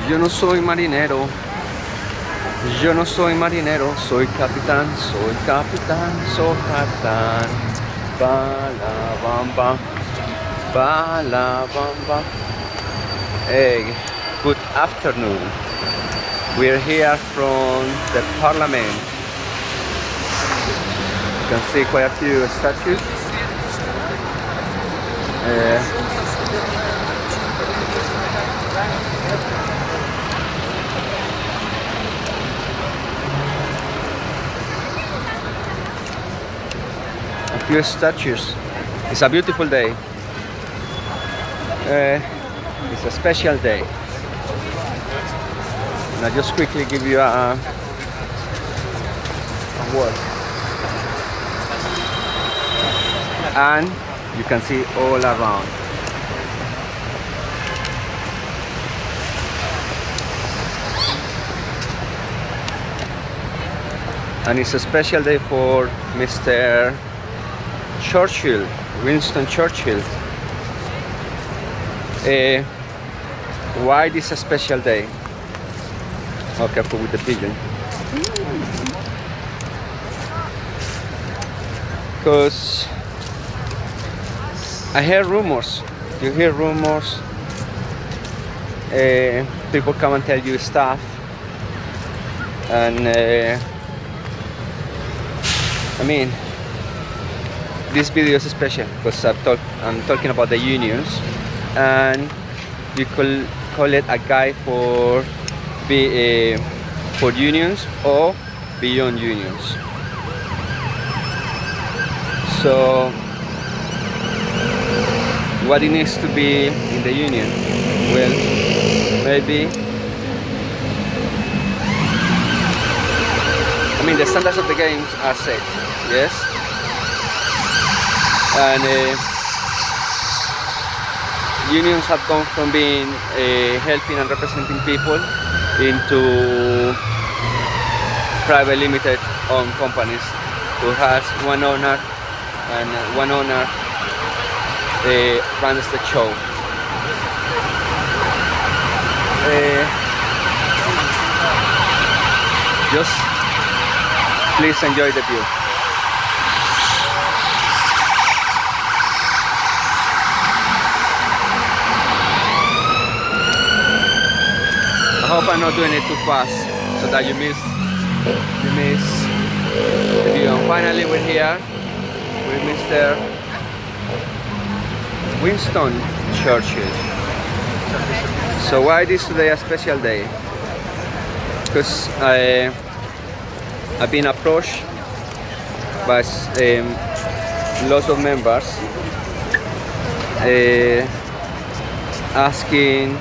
Yo no soy marinero, yo no soy marinero, soy capitán, soy capitán, soy capitán. Balabamba, balabamba. Hey, good afternoon. We're here from the parliament. You can see quite a few statues. A few statues. It's a beautiful day. It's a special day. And I'll just quickly give you a word. And you can see all around. And it's a special day for Mr. Churchill, Winston Churchill. Why this a special day? Oh, careful with the pigeon. Because I hear rumors. You hear rumors. People come and tell you stuff, and I mean, this video is special because I'm talking about the unions, and you could call it a guide for unions or beyond unions. So what it needs to be in the union? Well, maybe, I mean, the standards of the games are set, yes, and unions have gone from being helping and representing people into private limited owned companies who has one owner, and one owner runs the show. Just please enjoy the view. I hope I'm not doing it too fast so that you miss the view. And finally we're here with Mr. Winston Churchill. So why is today a special day? Because I've been approached by lots of members asking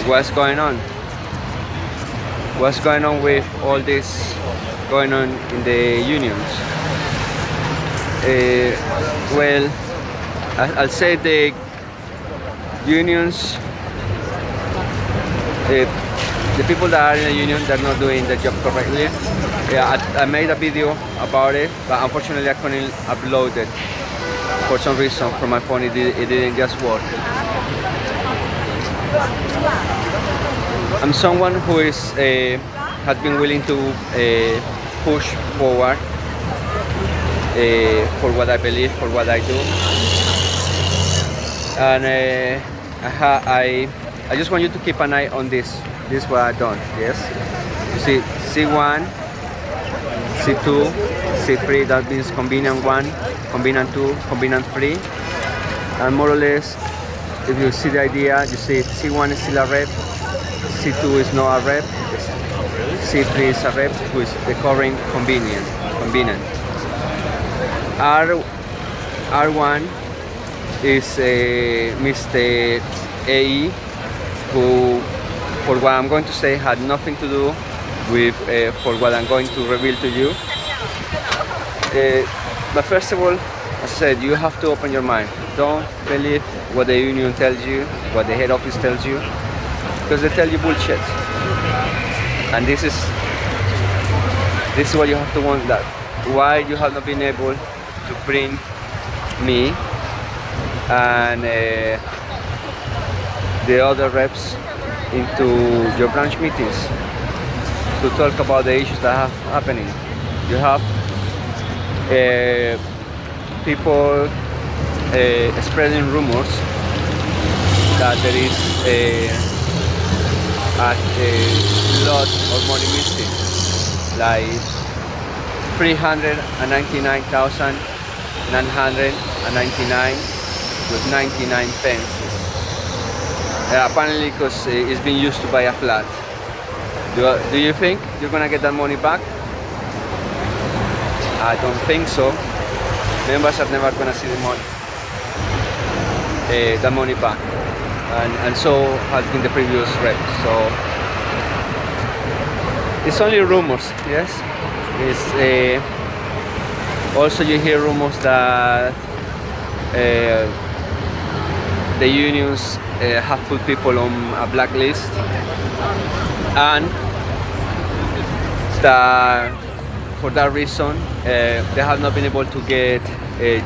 what's going on with all this going on in the unions. Well, I'll say the unions, the people that are in the union, they're not doing the job correctly. Yeah, I made a video about it, but unfortunately I couldn't upload it for some reason from my phone. It didn't just work. I'm someone who has been willing to push forward for what I believe, for what I do, and I just want you to keep an eye on this. This is what I've done. Yes, you see C1, C2, C3. That means convenient 1, convenient 2, convenient 3, and more or less, if you see the idea, you see C1 is still a rep, C2 is not a rep, C3 is a rep who is the current convenient. R1 is Mr. AE, who, for what I'm going to say, had nothing to do with for what I'm going to reveal to you. But first of all, as I said, you have to open your mind. Don't believe what the union tells you, what the head office tells you, because they tell you bullshit. And this is what you have to want, that why you have not been able to bring me and the other reps into your branch meetings to talk about the issues that are happening. You have people spreading rumors that there is a lot of money missing, like 399,999 with 99 pence. Apparently because it's being used to buy a flat. Do you think you're gonna get that money back? I don't think so. Members are never gonna see the money, the money back, and so has been the previous rep. So it's only rumors, yes. It's also you hear rumors that the unions have put people on a blacklist, and that for that reason they have not been able to get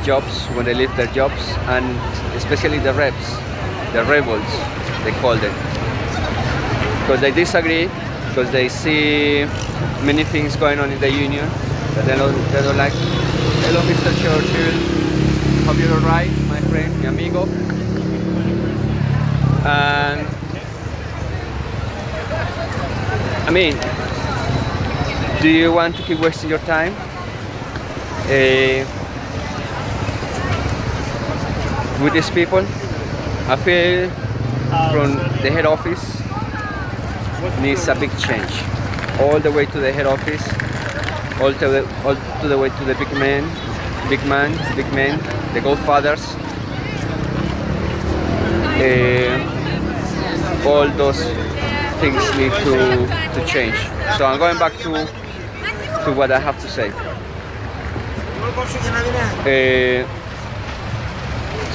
jobs when they leave their jobs, and especially the reps, the rebels they call them, because they disagree, because they see many things going on in the union that they don't like. Hello, Mr. Churchill. Hope you're alright, my friend, mi amigo. And I mean, do you want to keep wasting your time with these people? I feel from the head office needs a big change, all the way to the head office, all to the way to the big men, the Godfathers. All those things need to change. So I'm going back to what I have to say.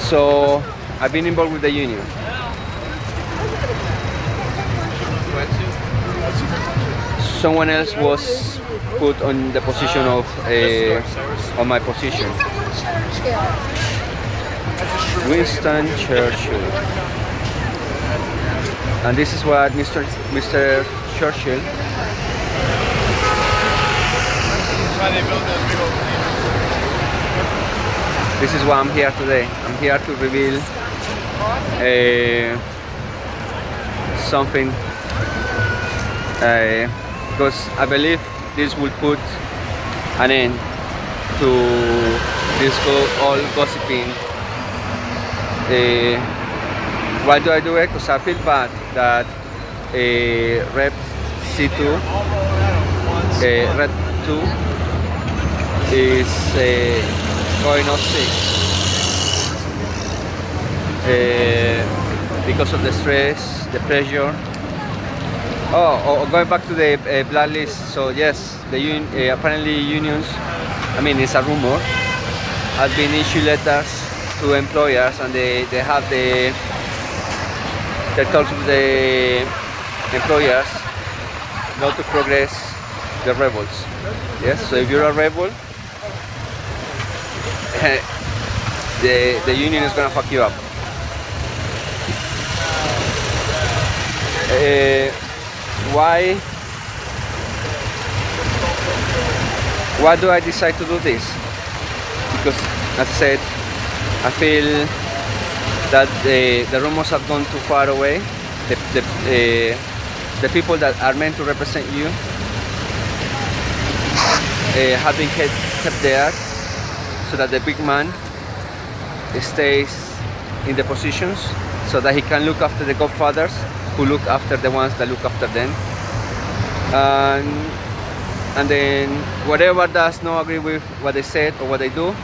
So I've been involved with the union. Someone else was put on the position of on my position. Winston Churchill. And this is what Mr. Churchill this is why I'm here today. I'm here to reveal something because I believe this will put an end to this all gossiping. Why do I do it? Because I feel bad that Rep C2, Rep 2 is going off sick because of the stress, the pressure. Going back to the blacklist. So yes, the apparently unions, I mean it's a rumor, have been issued letters to employers, and they have the talks with the employers not to progress the rebels. Yes, so if you're a rebel, the union is gonna fuck you up. Why do I decide to do this? Because, as I said, I feel that the rumors have gone too far away. The people that are meant to represent you have been kept there, so that the big man stays in the positions, so that he can look after the godfathers, who look after the ones that look after them. And then whatever does not agree with what they said or what they do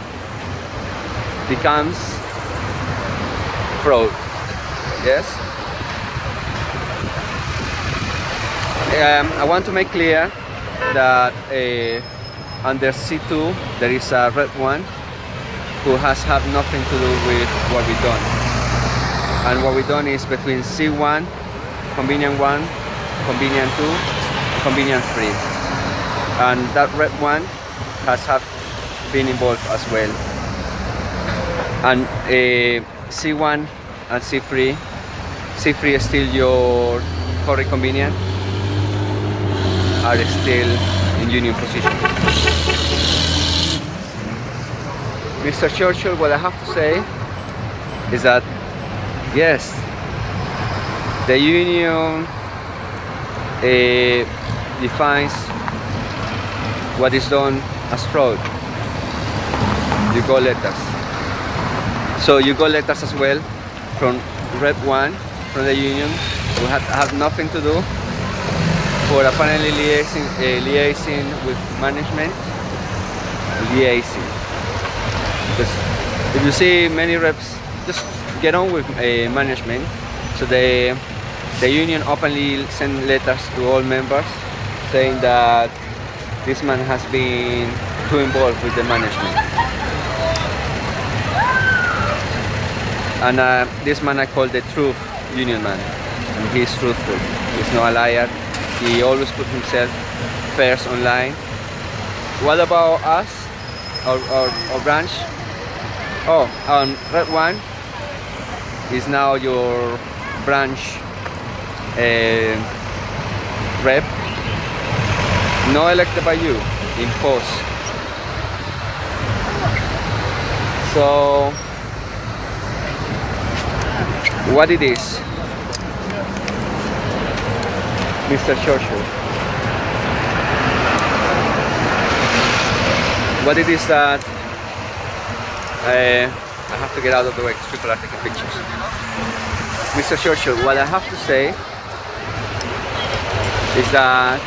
becomes fraud. Yes. I want to make clear that under C2 there is a red one who has had nothing to do with what we've done. And what we've done is between C1, Convenient 1, Convenient 2, Convenient 3. And that red one has been involved as well. And C1 and C3 C3 is still your current convenient, are still in union position. Mr. Churchill, what I have to say is that yes, the union defines what is done as fraud. You got letters. So you got letters as well from Rep 1 from the union who have nothing to do for apparently liaising with management. Liaising. Because if you see many reps just get on with management, so the union openly send letters to all members saying that this man has been too involved with the management. And this man I call the truth union man, and he's truthful. He's not a liar. He always puts himself first online. What about us, our branch? Oh, Red One is now your branch rep, not elected by you, imposed. So what it is, Mr. Churchill, what it is that I have to get out of the way because people are taking pictures. Mr. Churchill, what I have to say is that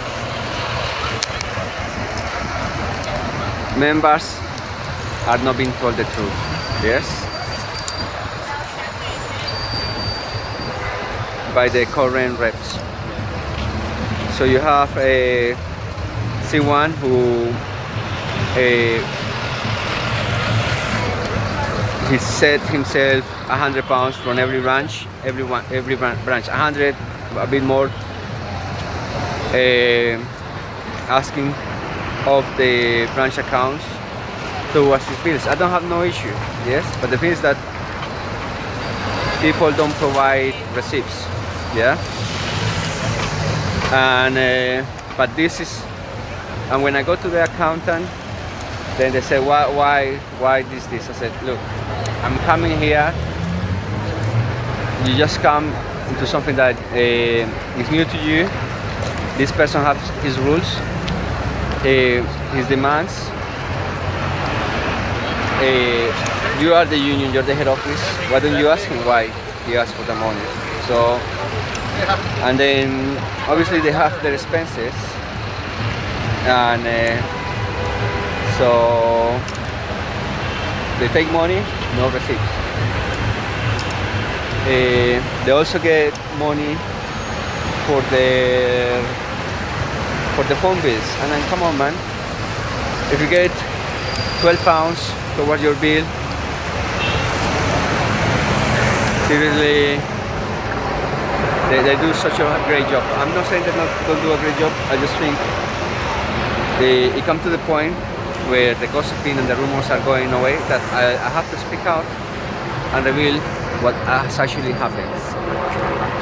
members are not being told the truth, yes? By the current reps. So you have a C1 who he set himself 100 pounds from every branch, every branch 100, a bit more, asking of the branch accounts towards his bills. I don't have no issue, yes, but the thing is that people don't provide receipts, yeah, and but this is, and when I go to the accountant, then they say why this. I said, look, I'm coming here, you just come into something that is new to you. This person has his rules, his demands. You are the union, you're the head office. Why don't you ask him why he asked for the money? So, and then obviously they have their expenses, and so they take money, no receipts. They also get money for the phone bills. And then come on, man, if you get 12 pounds towards your bill, seriously, they do such a great job. I'm not saying they don't do a great job. I just think it comes to the point where the gossiping and the rumors are going away that I have to speak out and reveal what has actually happened.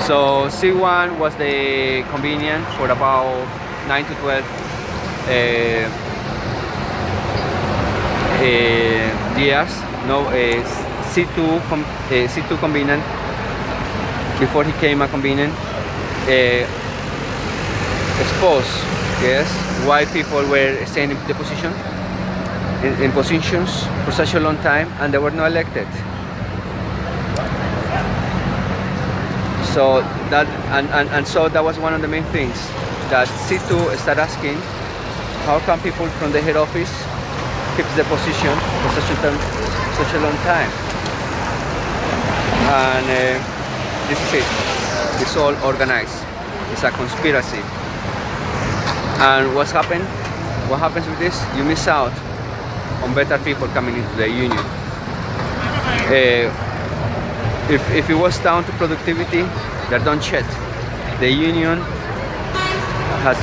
So C1 was the convenient for about 9 to 12 years. No, C2 convenient, before he came a convenient, exposed, yes, why people were staying in the position, in positions for such a long time, and they were not elected. So that and so that was one of the main things that C2 started asking, how come people from the head office keeps the position for such a long time? And this is it. It's all organized. It's a conspiracy. And what's happened? What happens with this? You miss out on better people coming into the union. If it was down to productivity, they're done shit. The union has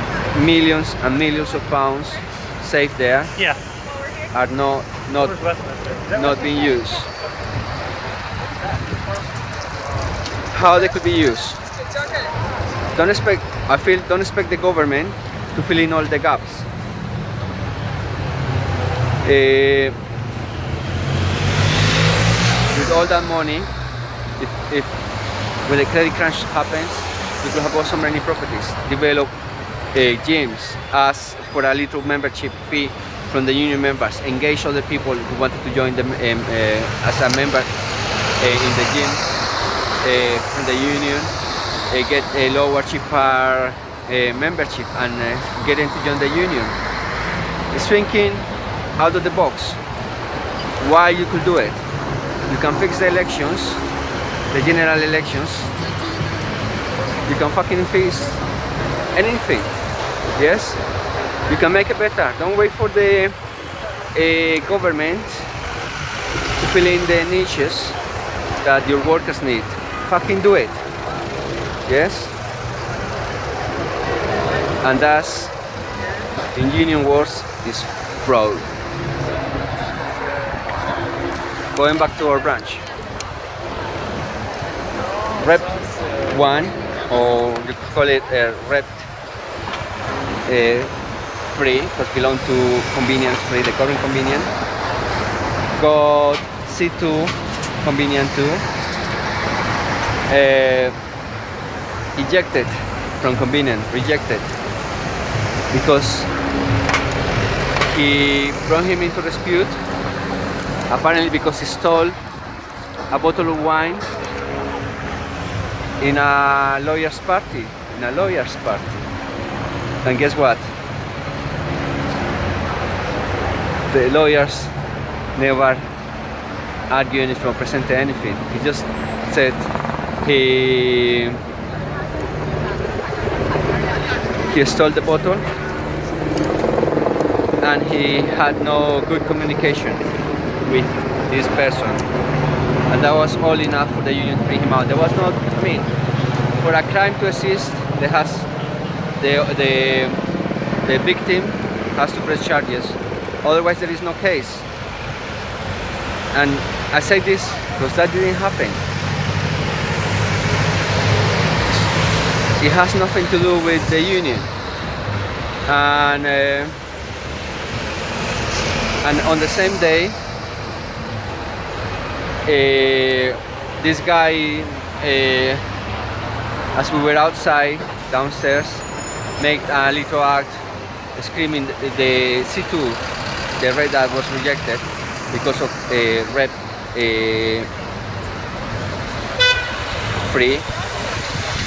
millions and millions of pounds saved there. Yeah. Are not being used. how they could be used. Don't expect the government to fill in all the gaps. With all that money, if when the credit crunch happens, we could have also many properties, develop gyms, ask for a little membership fee from the union members, engage other people who wanted to join them as a member in the gym from the union, get a lower, cheaper membership and get them to join the union. It's thinking out of the box. Why you could do it? You can fix the elections, the general elections. You can fucking fix anything. Yes? You can make it better. Don't wait for the government to fill in the niches that your workers need. Fucking do it. Yes? And that's, in union words, is fraud. Going back to our branch. Rep 1, or you could call it Rep 3, because belong to Convenience 3, the current Convenient. Got C2, Convenient 2, ejected from Convenient, rejected, because he brought him into dispute, apparently because he stole a bottle of wine in a lawyer's party, And guess what? The lawyers never argued anything or presented anything. He just said he stole the bottle and he had no good communication with this person, and that was all enough for the union to bring him out. There was not, I mean, for a crime to exist, there has the victim has to press charges, otherwise there is no case. And I say this because that didn't happen. It has nothing to do with the union, and on the same day, this guy, as we were outside downstairs, made a little act screaming the C2, the rep that was rejected because of Rep 3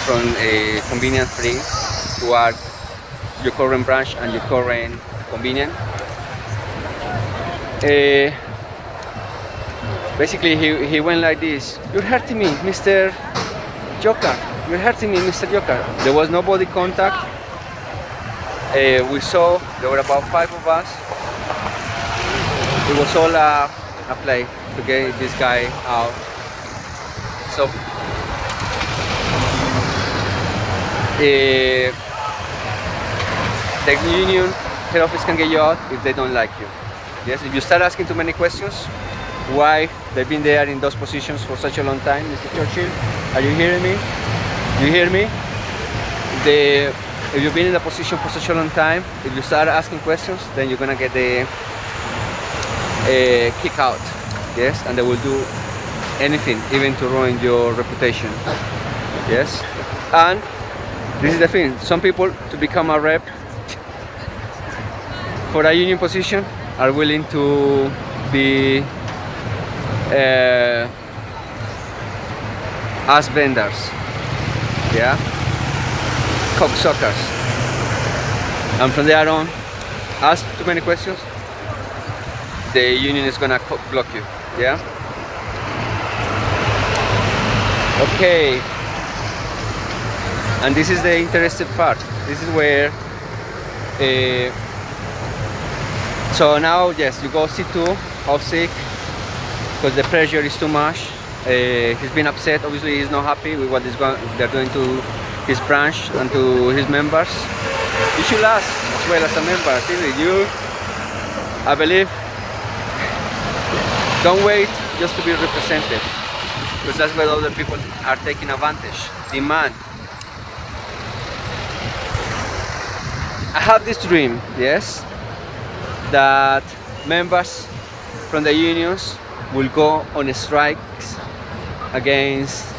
from Convenient 3, who are your current branch and your current Convenient. Basically, he went like this: "You're hurting me, Mr. Joker. You're hurting me, Mr. Joker." There was no body contact. We saw there were about 5 of us. It was all a play to get this guy out. So the union head office can get you out if they don't like you. Yes, if you start asking too many questions, why they've been there in those positions for such a long time, Mr. Churchill, are you hearing me? You hear me? If you've been in a position for such a long time, if you start asking questions, then you're gonna get the kick out. Yes, and they will do anything, even to ruin your reputation. Yes, and this is the thing: some people, to become a rep for a union position, are willing to be as vendors, yeah, cocksuckers, and from there on, ask too many questions, the union is gonna block you, yeah. Okay, and this is the interesting part. This is where so now, yes, you go C2 off sick because the pressure is too much. He's been upset. Obviously, he's not happy with what they're doing to his branch and to his members. You should ask as well as a member. Seriously, I believe, don't wait just to be represented. because that's where other people are taking advantage. Demand. I have this dream, yes, that members from the unions will go on strikes against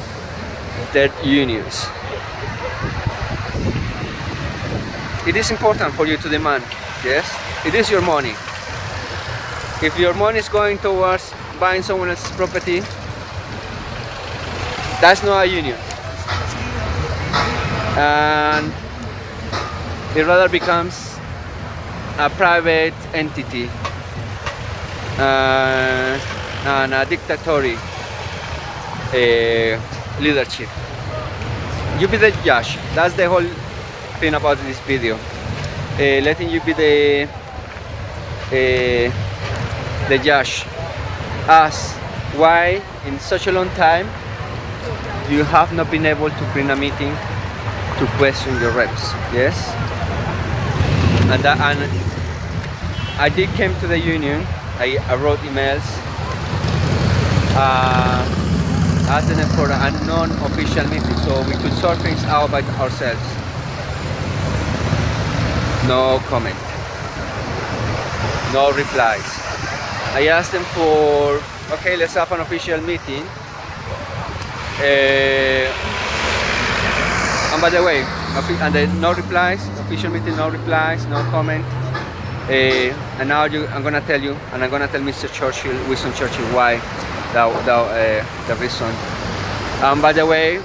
their unions. It is important for you to demand, yes? It is your money. If your money is going towards buying someone else's property, that's not a union. And it rather becomes a private entity and a dictatorial leadership. You be the judge. That's the whole thing about this video. Letting you be the judge. Ask why in such a long time you have not been able to bring a meeting to question your reps. Yes. And I did came to the union. I wrote emails asking them for a non-official meeting so we could sort things out by ourselves. No comment, no replies. I asked them for, okay, let's have an official meeting. And by the way, and then no replies, official meeting, no replies, no comment. And now I'm gonna tell you, and I'm gonna tell Mr. Churchill, Winston Churchill, why the reason. By the way,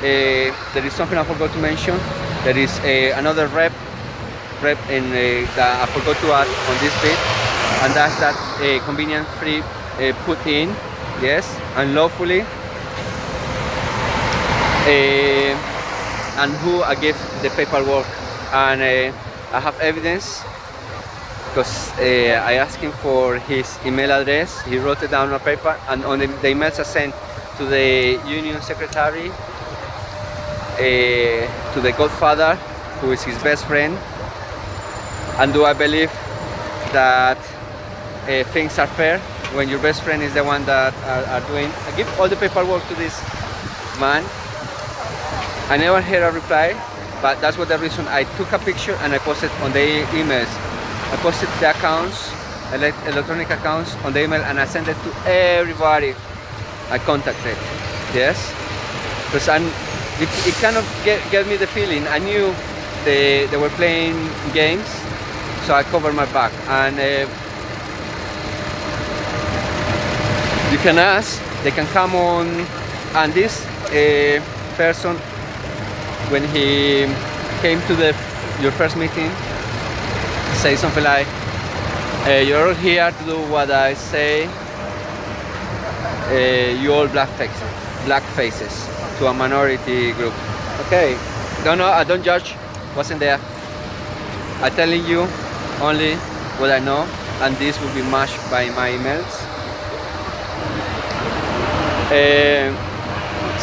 there is something I forgot to mention. There is another rep in that I forgot to add on this bit, and that's that convenient free put in, yes, unlawfully, and who I gave the paperwork, and I have evidence because I asked him for his email address. He wrote it down on paper, and on the emails I sent to the union secretary, to the godfather, who is his best friend. And do I believe that things are fair when your best friend is the one that are doing? I give all the paperwork to this man. I never heard a reply, but that's what the reason. I took a picture and I posted on the emails. I posted the accounts, electronic accounts on the email, and I sent it to everybody I contacted. Yes, because it kind of gave me the feeling. I knew they were playing games, so I covered my back. And you can ask, they can come on, and this person, when he came to your first meeting, say something like, you're here to do what I say, you all black faces to a minority group. Okay, I don't judge, wasn't there. I'm telling you only what I know, and this will be matched by my emails.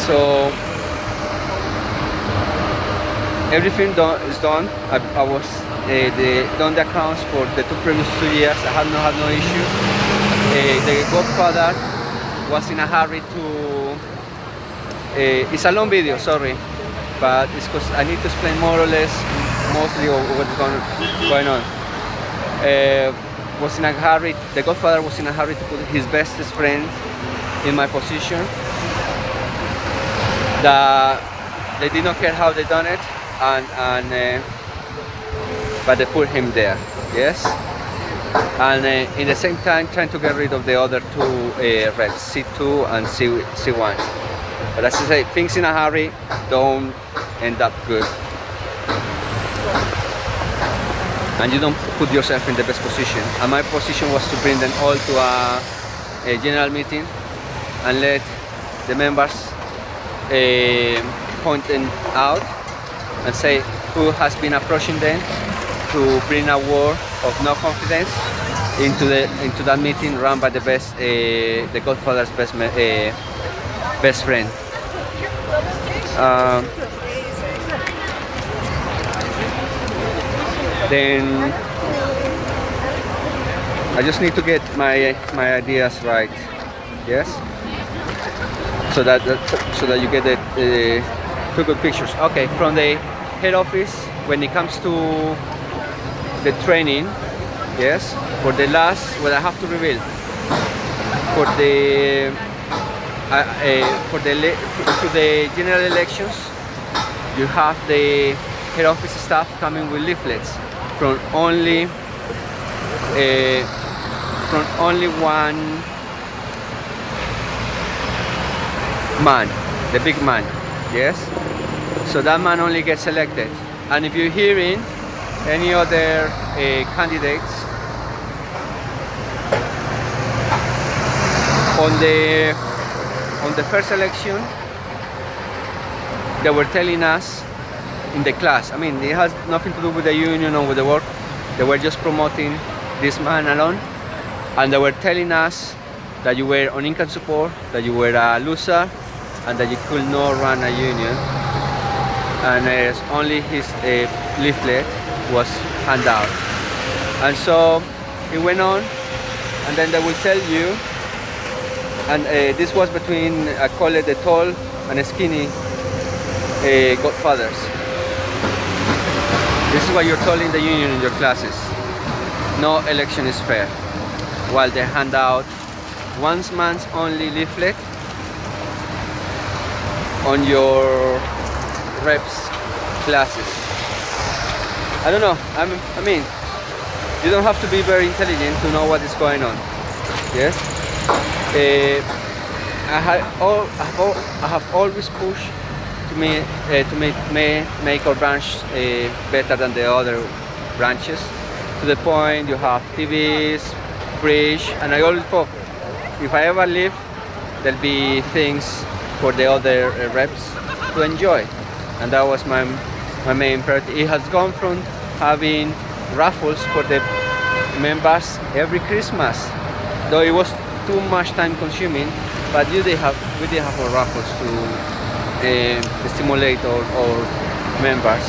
So everything is done. I was done the accounts for the previous 2 years. I had no issue. The godfather was in a hurry to. It's a long video, sorry, but it's because I need to explain more or less, mostly what's going on. Was in a hurry. The godfather was in a hurry to put his bestest friend in my position. They did not care how they done it, but they put him there, yes. And in the same time, trying to get rid of the other two reps, C2 and C1. But as I say, things in a hurry don't end up good, and you don't put yourself in the best position. And my position was to bring them all to a general meeting and let the members point them out and say who has been approaching them to bring a war of no confidence into that meeting run by the godfather's best friend. Then I just need to get my ideas right. Yes. so that you get the two good pictures. Okay, from the head office, when it comes to the training, yes, for the last, what I have to reveal, for the general elections, you have the head office staff coming with leaflets from only one man, the big man, yes. So that man only gets elected, and if you're hearing any other candidates on the first election, they were telling us in the class, I mean, it has nothing to do with the union or with the work, they were just promoting this man alone, and they were telling us that you were on income support, that you were a loser, and that you could not run a union, and only his leaflet was handed out. And so it went on, and then they will tell you, and this was between, I call it the tall and skinny godfathers. This is what you're told in the union in your classes. No election is fair. While they hand out one man's only leaflet on your reps classes. I don't know, I mean, you don't have to be very intelligent to know what is going on. Yes? I have always pushed to make our branch better than the other branches, to the point you have TVs, fridge, and I always thought if I ever leave, there'll be things for the other reps to enjoy, and that was my main priority. It has gone from having raffles for the members every Christmas, though it was too much time consuming, but we did have our raffles to stimulate our members.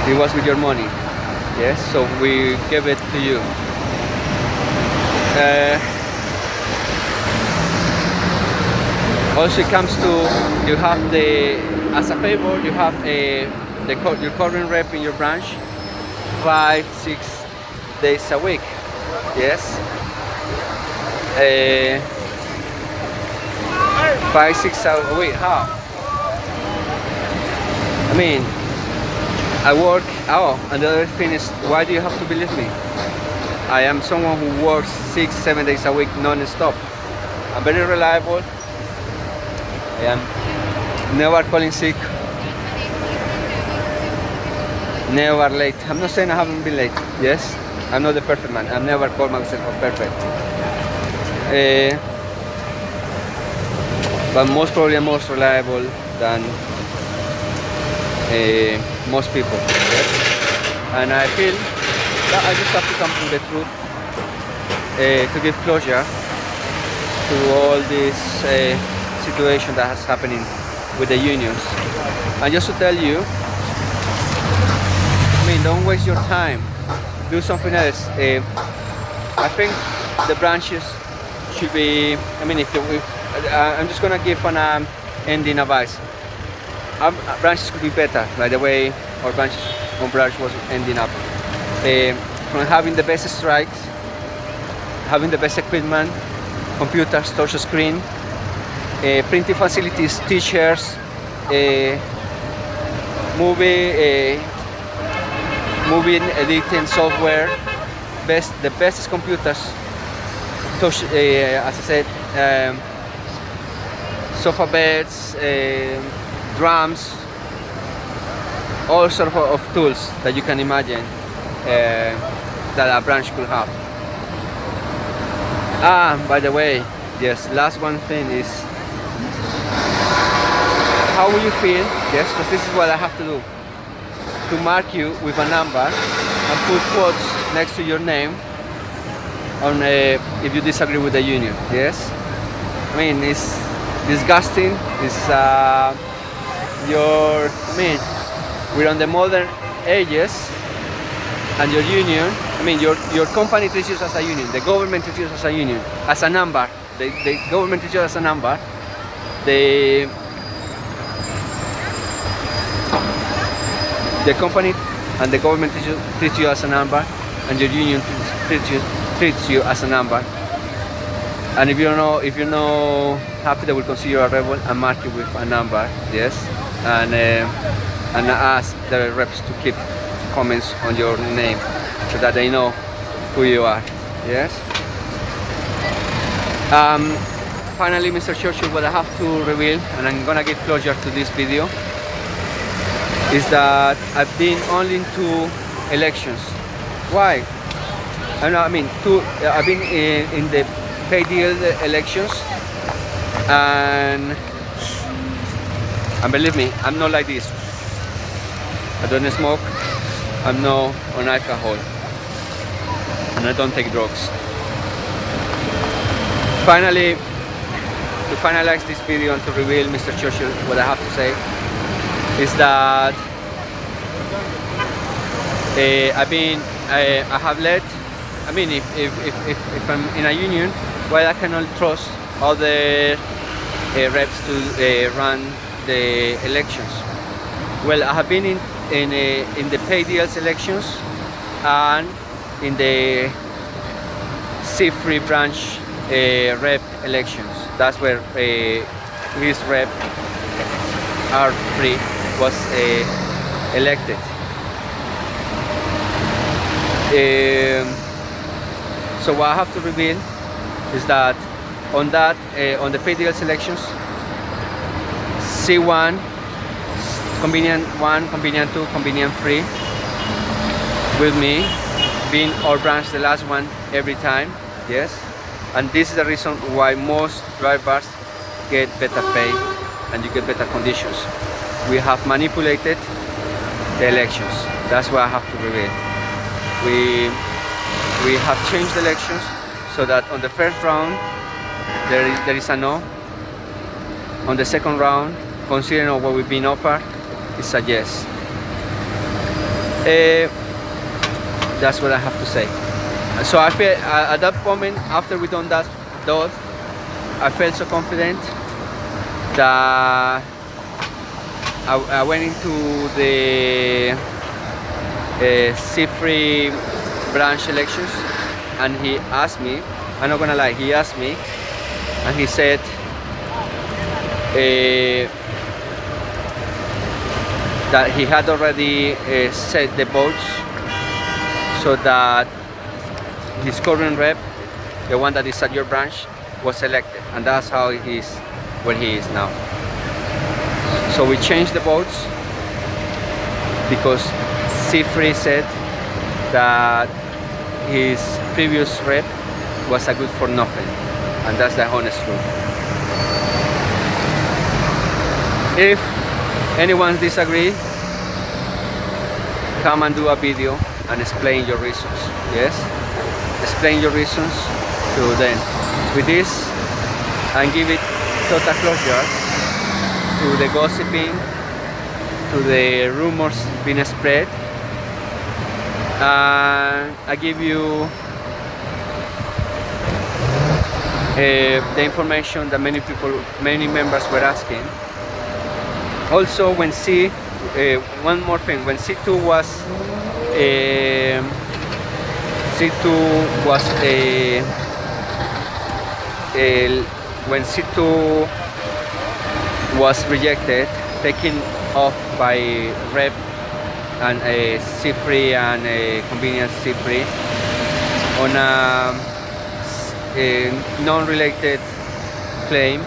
It was with your money, yes, so we gave it to you. Also, it comes to, you have as a favor, you have your current rep in your branch 5-6 days a week, yes. 5-6 hours a week. How? I mean, I work. Oh, and the other thing is, why do you have to believe me? I am someone who works 6-7 days a week non-stop. I'm very reliable. I am never calling sick, never late. I'm not saying I haven't been late. Yes, I'm not the perfect man. I've never called myself perfect. But most probably I'm most reliable than most people. Yes? And I feel that I just have to come to the truth to give closure to all this situation that has happening with the unions. And just to tell you, I mean, don't waste your time. Do something else. I think the branches should be, I mean, I'm just gonna give an ending advice. Our branches could be better, by the way our branch was ending up. From having the best strikes, having the best equipment, computers, touch screen, printing facilities, teachers, movie editing software, the best computers, touch, as I said, sofa beds, drums, all sorts of tools that you can imagine that a branch could have. By the way, yes, last one thing is, how will you feel? Yes, because this is what I have to do, to mark you with a number and put quotes next to your name on if you disagree with the union. Yes, I mean, it's disgusting. It's we're on the modern ages, and your union, I mean, your company treats you as a union, the government treats you as a union, as a number. The government treats you as a number. The company and the government treats you as a number, and your union treats you as a number. And if you're not happy, they will consider you a rebel and mark you with a number. Yes, and ask the reps to keep comments on your name so that they know who you are. Yes. Finally, Mr. Churchill, what I have to reveal, and I'm gonna give closure to this video, is that I've been only in 2 elections. Why? I've been in the pay deal elections, and believe me, I'm not like this. I don't smoke, I'm not on alcohol, and I don't take drugs. Finally, to finalize this video and to reveal, Mr. Churchill, what I have to say is that I have led. I mean, if I'm in a union, why I cannot trust other reps to run the elections? Well, I have been in the pay deals elections and in the C3 branch rep elections. That's where his rep R3 was elected. So what I have to reveal is that on the pay deals elections, C1, convenient 1, convenient 2, convenient 3, with me being all branch the last one every time. Yes, and this is the reason why most drivers get better pay and you get better conditions. We have manipulated the elections. That's what I have to reveal. We have changed the elections so that on the first round there is a no. On the second round, considering what we've been offered, it's a yes. That's what I have to say. So I feel at that moment, after we done that, I felt so confident that I went into the C3 branch elections, and he asked me, I'm not gonna lie, he asked me, and he said that he had already set the votes so that his current rep, the one that is at your branch, was elected, and that's how he is where he is now. So we changed the votes because C3 said that his previous rep was a good for nothing, and that's the honest truth. If anyone disagrees, come and do a video and explain your reasons. Yes, explain your reasons to them. With this, and give it total closure to the gossiping, to the rumors being spread. I give you the information that many members were asking. Also, when one more thing, when C2 was when C2 was rejected, taken off by rep and a C3 and a convenience C3 on a non-related claim,